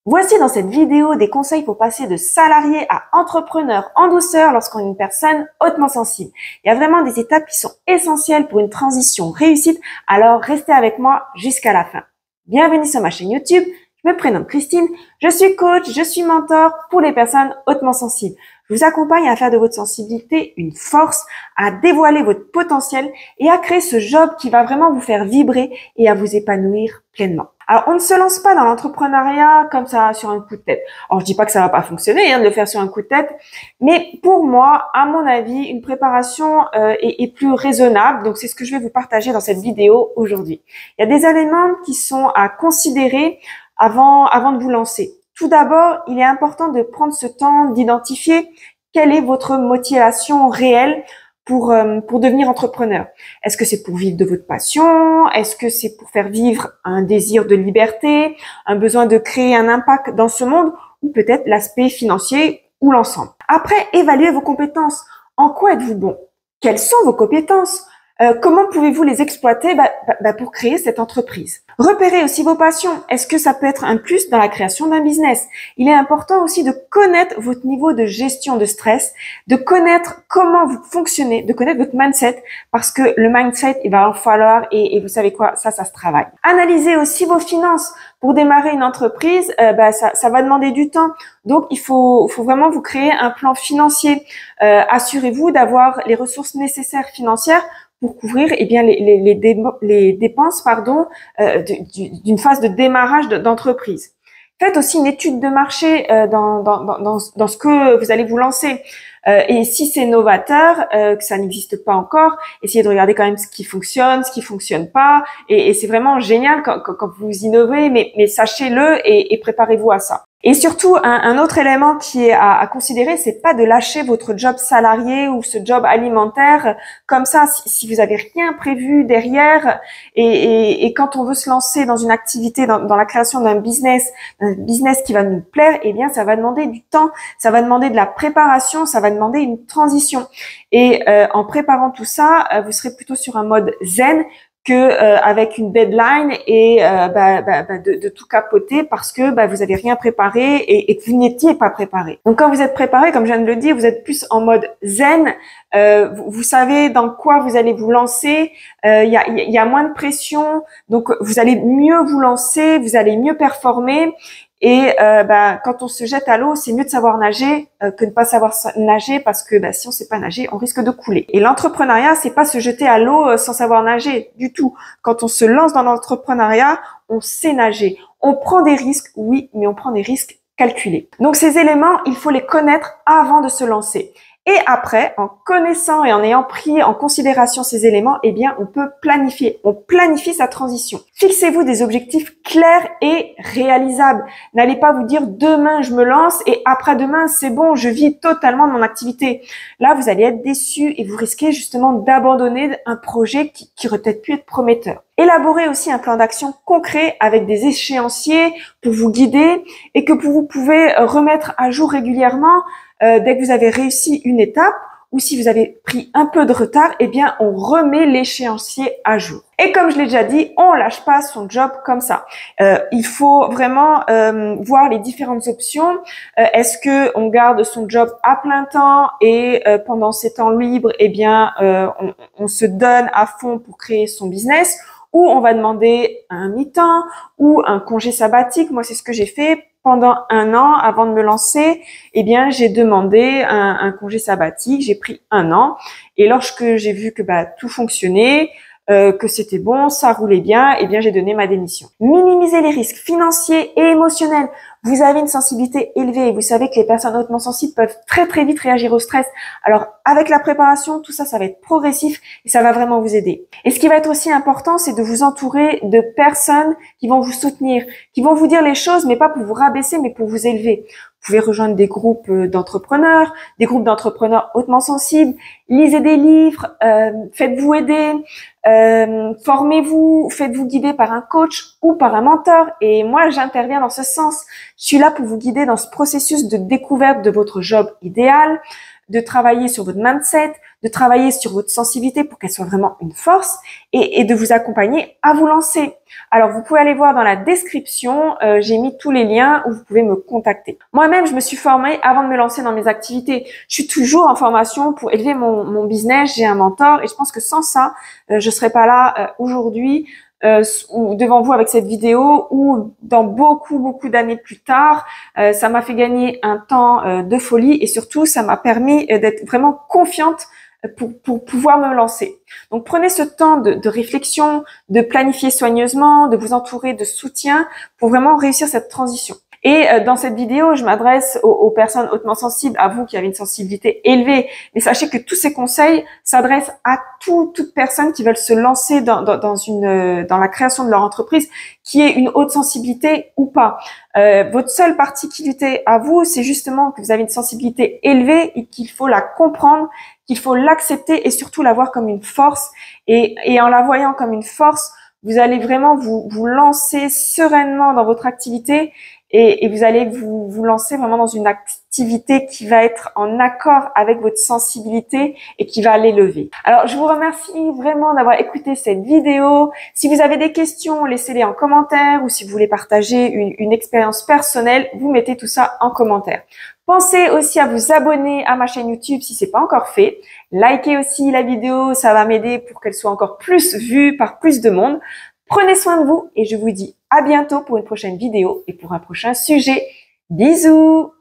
Voici dans cette vidéo des conseils pour passer de salarié à entrepreneur en douceur lorsqu'on est une personne hautement sensible. Il y a vraiment des étapes qui sont essentielles pour une transition réussite, alors restez avec moi jusqu'à la fin. Bienvenue sur ma chaîne YouTube, je me prénomme Christine, je suis coach, je suis mentor pour les personnes hautement sensibles. Je vous accompagne à faire de votre sensibilité une force, à dévoiler votre potentiel et à créer ce job qui va vraiment vous faire vibrer et à vous épanouir pleinement. Alors, on ne se lance pas dans l'entrepreneuriat comme ça sur un coup de tête. Alors, je dis pas que ça va pas fonctionner de le faire sur un coup de tête, mais pour moi, à mon avis, une préparation est plus raisonnable. Donc, c'est ce que je vais vous partager dans cette vidéo aujourd'hui. Il y a des éléments qui sont à considérer avant de vous lancer. Tout d'abord, il est important de prendre ce temps d'identifier quelle est votre motivation réelle pour devenir entrepreneur. Est-ce que c'est pour vivre de votre passion? Est-ce que c'est pour faire vivre un désir de liberté, un besoin de créer un impact dans ce monde, ou peut-être l'aspect financier ou l'ensemble? Après, évaluez vos compétences. En quoi êtes-vous bon? Quelles sont vos compétences? Comment pouvez-vous les exploiter pour créer cette entreprise? Repérez aussi vos passions. Est-ce que ça peut être un plus dans la création d'un business? Il est important aussi de connaître votre niveau de gestion de stress, de connaître comment vous fonctionnez, de connaître votre mindset, parce que le mindset, il va en falloir et vous savez quoi, ça se travaille. Analysez aussi vos finances. Pour démarrer une entreprise, ça va demander du temps. Donc, il faut vraiment vous créer un plan financier. Assurez-vous d'avoir les ressources nécessaires financières pour couvrir les dépenses d'une phase de démarrage d'entreprise. Faites aussi une étude de marché dans ce que vous allez vous lancer. Et si c'est novateur, que ça n'existe pas encore, essayez de regarder quand même ce qui fonctionne pas. Et c'est vraiment génial quand vous innovez, mais sachez-le et préparez-vous à ça. Et surtout, un autre élément qui est à considérer, c'est pas de lâcher votre job salarié ou ce job alimentaire comme ça, si vous avez rien prévu derrière. Et quand on veut se lancer dans une activité, dans la création d'un business qui va nous plaire, eh bien, ça va demander du temps, ça va demander de la préparation, ça va demander une transition. Et en préparant tout ça, vous serez plutôt sur un mode zen que avec une deadline et de tout capoter parce que vous avez rien préparé et que vous n'étiez pas préparé. Donc quand vous êtes préparé, comme je viens de le dire, vous êtes plus en mode zen. Vous savez dans quoi vous allez vous lancer. Il y a moins de pression, donc vous allez mieux vous lancer, vous allez mieux performer. Et quand on se jette à l'eau, c'est mieux de savoir nager que de pas savoir nager parce que si on sait pas nager, on risque de couler. Et l'entrepreneuriat, c'est pas se jeter à l'eau sans savoir nager du tout. Quand on se lance dans l'entrepreneuriat, on sait nager. On prend des risques, oui, mais on prend des risques calculés. Donc ces éléments, il faut les connaître avant de se lancer. Et après, en connaissant et en ayant pris en considération ces éléments, eh bien, on peut planifier. On planifie sa transition. Fixez-vous des objectifs clairs et réalisables. N'allez pas vous dire demain je me lance et après-demain c'est bon, je vis totalement de mon activité. Là, vous allez être déçu et vous risquez justement d'abandonner un projet qui aurait peut-être pu être prometteur. Élaborez aussi un plan d'action concret avec des échéanciers pour vous guider et que vous pouvez remettre à jour régulièrement dès que vous avez réussi une étape, ou si vous avez pris un peu de retard, eh bien, on remet l'échéancier à jour. Et comme je l'ai déjà dit, on lâche pas son job comme ça. Il faut vraiment voir les différentes options. Est-ce que on garde son job à plein temps et pendant ses temps libres, eh bien, on se donne à fond pour créer son business, ou on va demander un mi-temps ou un congé sabbatique. Moi, c'est ce que j'ai fait. Pendant un an, avant de me lancer, eh bien, j'ai demandé un congé sabbatique. J'ai pris un an. Et lorsque j'ai vu que tout fonctionnait, que c'était bon, ça roulait bien, eh bien, j'ai donné ma démission. Minimiser les risques financiers et émotionnels. Vous avez une sensibilité élevée et vous savez que les personnes hautement sensibles peuvent très très vite réagir au stress. Alors, avec la préparation, tout ça, ça va être progressif et ça va vraiment vous aider. Et ce qui va être aussi important, c'est de vous entourer de personnes qui vont vous soutenir, qui vont vous dire les choses, mais pas pour vous rabaisser, mais pour vous élever. Vous pouvez rejoindre des groupes d'entrepreneurs hautement sensibles. Lisez des livres, faites-vous aider, formez-vous, faites-vous guider par un coach ou par un mentor. Et moi, j'interviens dans ce sens. Je suis là pour vous guider dans ce processus de découverte de votre job idéal. de travailler sur votre mindset, de travailler sur votre sensibilité pour qu'elle soit vraiment une force et de vous accompagner à vous lancer. Alors, vous pouvez aller voir dans la description, j'ai mis tous les liens où vous pouvez me contacter. Moi-même, je me suis formée avant de me lancer dans mes activités. Je suis toujours en formation pour élever mon business. J'ai un mentor et je pense que sans ça, je serais pas là aujourd'hui devant vous avec cette vidéo ou dans beaucoup d'années plus tard. Ça m'a fait gagner un temps de folie et surtout, ça m'a permis d'être vraiment confiante pour pouvoir me lancer. Donc, prenez ce temps de réflexion, de planifier soigneusement, de vous entourer de soutien pour vraiment réussir cette transition. Et dans cette vidéo, je m'adresse aux personnes hautement sensibles, à vous qui avez une sensibilité élevée. Mais sachez que tous ces conseils s'adressent à toute personne qui veulent se lancer dans la création de leur entreprise, qui ait une haute sensibilité ou pas. Votre seule particularité à vous, c'est justement que vous avez une sensibilité élevée et qu'il faut la comprendre, qu'il faut l'accepter et surtout la voir comme une force. Et en la voyant comme une force, vous allez vraiment vous lancer sereinement dans votre activité et vous allez vous lancer vraiment dans une activité qui va être en accord avec votre sensibilité et qui va l'élever. Alors, je vous remercie vraiment d'avoir écouté cette vidéo. Si vous avez des questions, laissez-les en commentaire ou si vous voulez partager une expérience personnelle, vous mettez tout ça en commentaire. Pensez aussi à vous abonner à ma chaîne YouTube si c'est pas encore fait. Likez aussi la vidéo, ça va m'aider pour qu'elle soit encore plus vue par plus de monde. Prenez soin de vous et je vous dis à bientôt pour une prochaine vidéo et pour un prochain sujet. Bisous!